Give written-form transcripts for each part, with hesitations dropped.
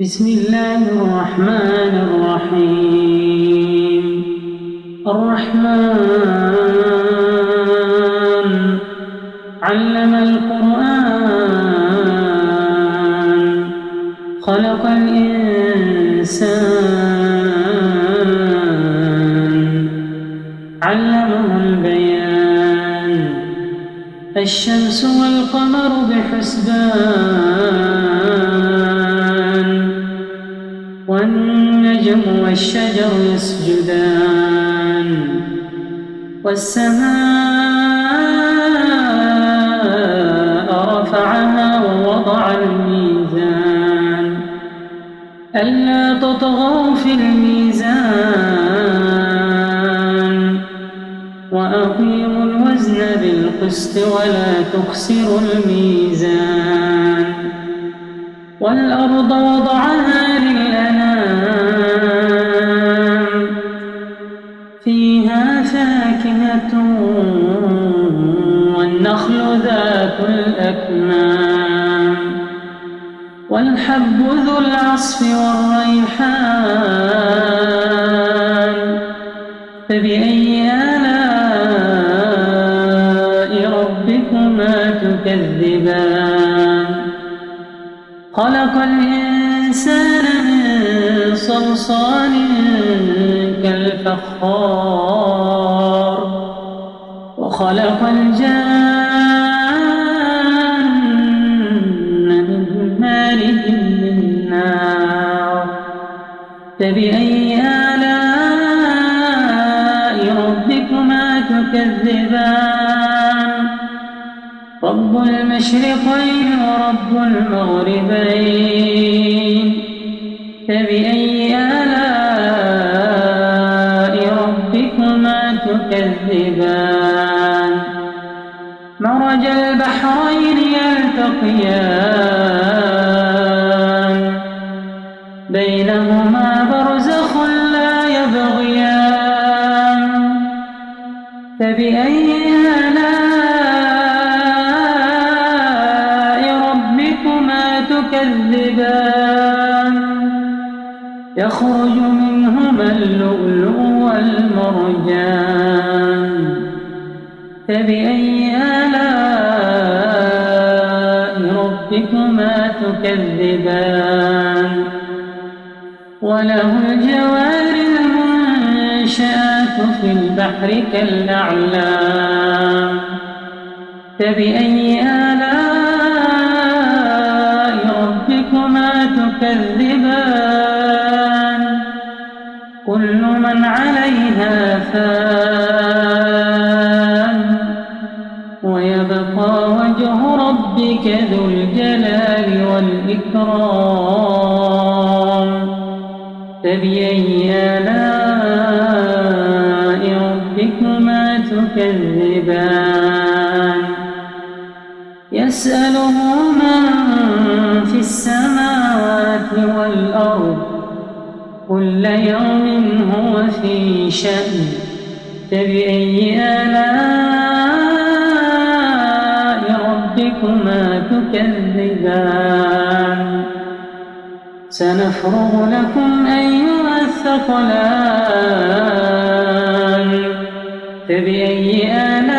بسم الله الرحمن الرحيم. الرحمن علم القرآن خلق الإنسان علمه البيان. الشمس والقمر بحسبان والنجم والشجر يسجدان والسماء رفعها ووضع الميزان ألا تطغوا في الميزان وأقيموا الوزن بالقسط ولا تخسروا الميزان. والأرض وضعها للأنام فيها فاكهة والنخل ذات الأكمام والحب ذو العصف والريحان فبأي آلاء ربكما تكذبان. خلق الإنسان من صلصال كالفخار وخلق الجان من مارج من نار فبأي آلاء ربكما تكذبان. رب المشرقين ورب المغربين فبأي آلاء ربكما تكذبان. مرج البحرين يلتقيان بينهما برزخ لا يبغيان فبأي آلاء ربكما تكذبان. يخرج منهما اللؤلؤ والمرجان فبأي آلاء ربكما تكذبان. وله الجوار المنشآت في البحر كالأعلام فبأي آلاء ربكما تكذبان. كل من عليها فان ويبقى وجه ربك ذو الجلال والإكرام فبأي آلاء ربكما تكذبان. يسأله من في السماوات والأرض كل يوم هو في شأن فبأي آلاء ربكما تكذبان. سنفرغ لكم أيها الثقلان فبأي آلاء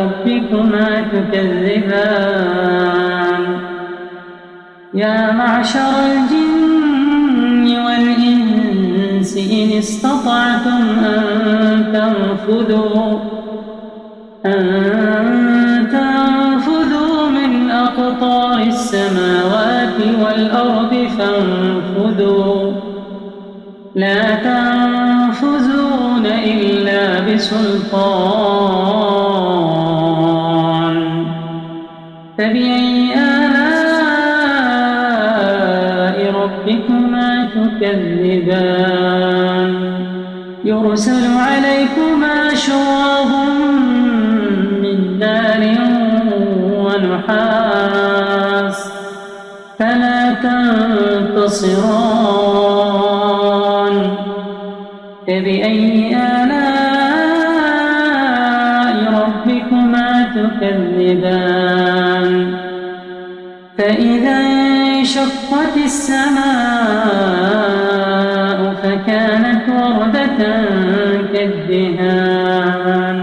ربكما تكذبان. يا معشر الجن والإنس إن استطعتم أن تنفذوا من أقطار السماوات والأرض فانفذوا لا تنفذون إلا بسلطان فبأي آلاء ربكما تكذبان. يرسل عليكما شواظ من نار ونحاس فلا تنتصران فبأي آلاء ربكما تكذبان. فإذا انشقت السماء فكانت وردة كالدهان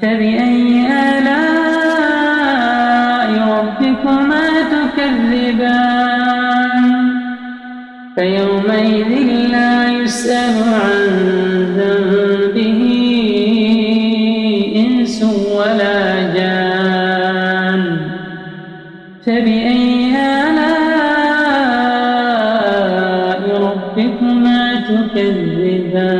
فبأي آلاء ربكما تكذبان فيومئذ لا يسأل عن ذنبه إنس ولا جان فبأي آلاء ربكما تكذبان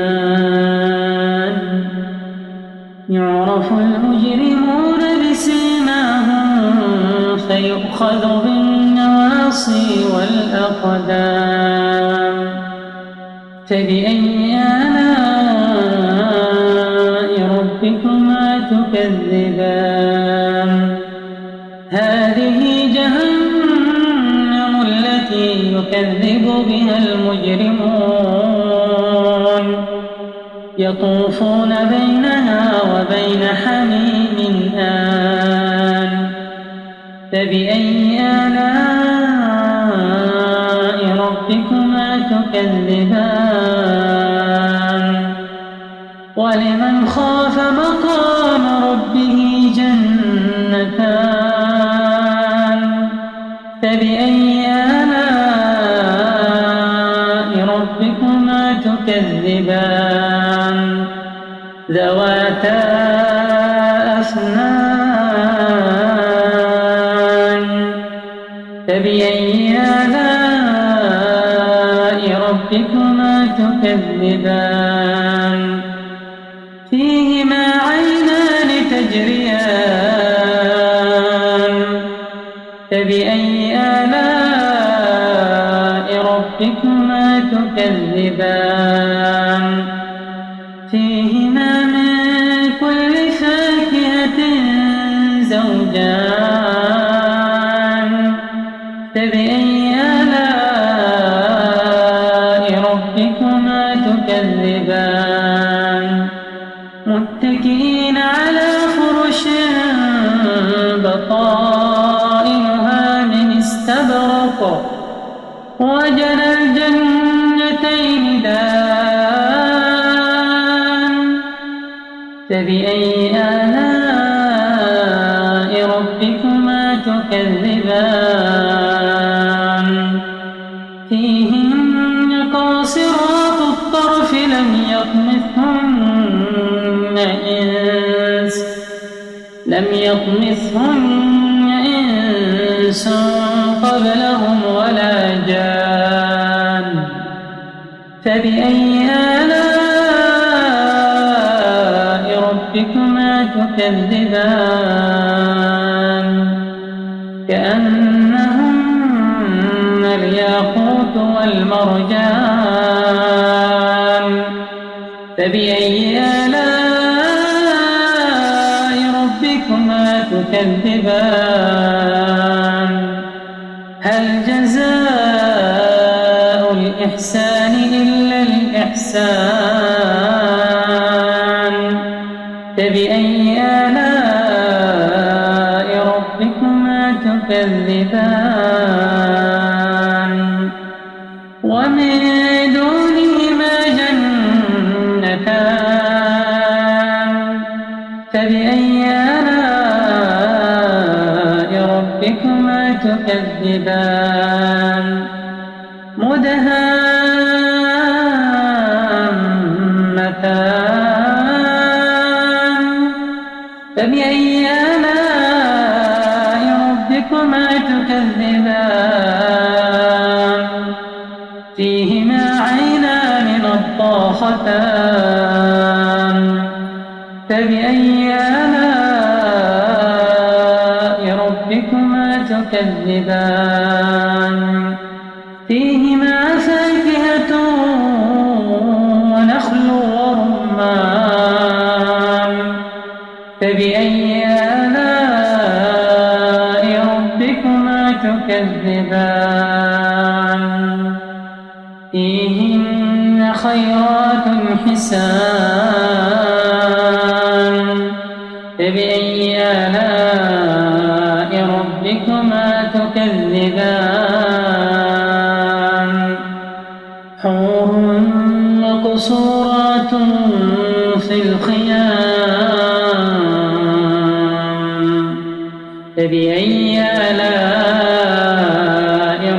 يعرف المجرمون بسيماهم فيؤخذ بالنواصي والأقدام فبأي آلاء ربكما تكذبان هذه جهنم التي يكذب بها المجرمون يطوفون بينها وبين حميم آن فبأي آلاء ربكما تكذبان ولمن خاف مقام ربه جنتان فبأي آلاء ربكما تكذبان ذواتا أفنان فبأي آلاء ربكما تكذبان فيهما عينان تجريان فبأي آلاء ربكما تكذبان فيهما من كل فاكهة زوجان فبأي آلاء ربكما تكذبان متكئين على فرش بطائنها من استبرق وجنى الجنتين دان فبأي آلاء ربكما تكذبان فيهن قاصرات الطرف لم يطمثهن إنس قبلهم ولا جان فبأي آلاء ربكما تكذبان كأنهن الياقوت والمرجان فبأي آلاء ربكما تكذبان هل جزاء الإحسان إلا الإحسان فبأي آلاء ربكما تكذبان ومن دونهما جنتان فبأي آلاء ربكما تكذبان مدهامتان فبأي آلاء ربكما تكذبان فيهما عينان نضاختان فبأي آلاء ربكما تكذبان فيهما فاكهة ونخل ورمان فبأي آلاء ربكما تكذبان فيهن خيرات حسان فبأي آلاء ربكما تكذبان مقصورات في الخيام فبأي آلاء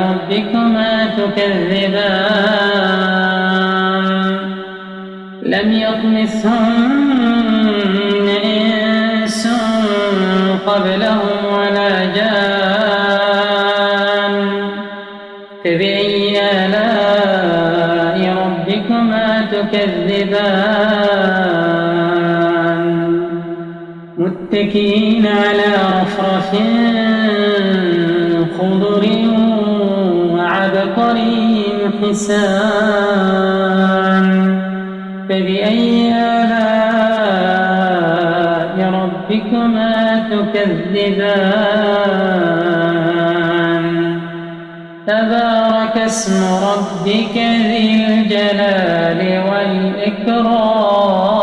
ربكما تكذبان لم يطمثهن إنس قبلهم ولا جان فبأي آلاء ربكما تكذبان متكئين على رفرف خضر وعبقري حسان فبأي آلاء ربكما تكذبان تبارك اسم ربك ذي الجلال والإكرام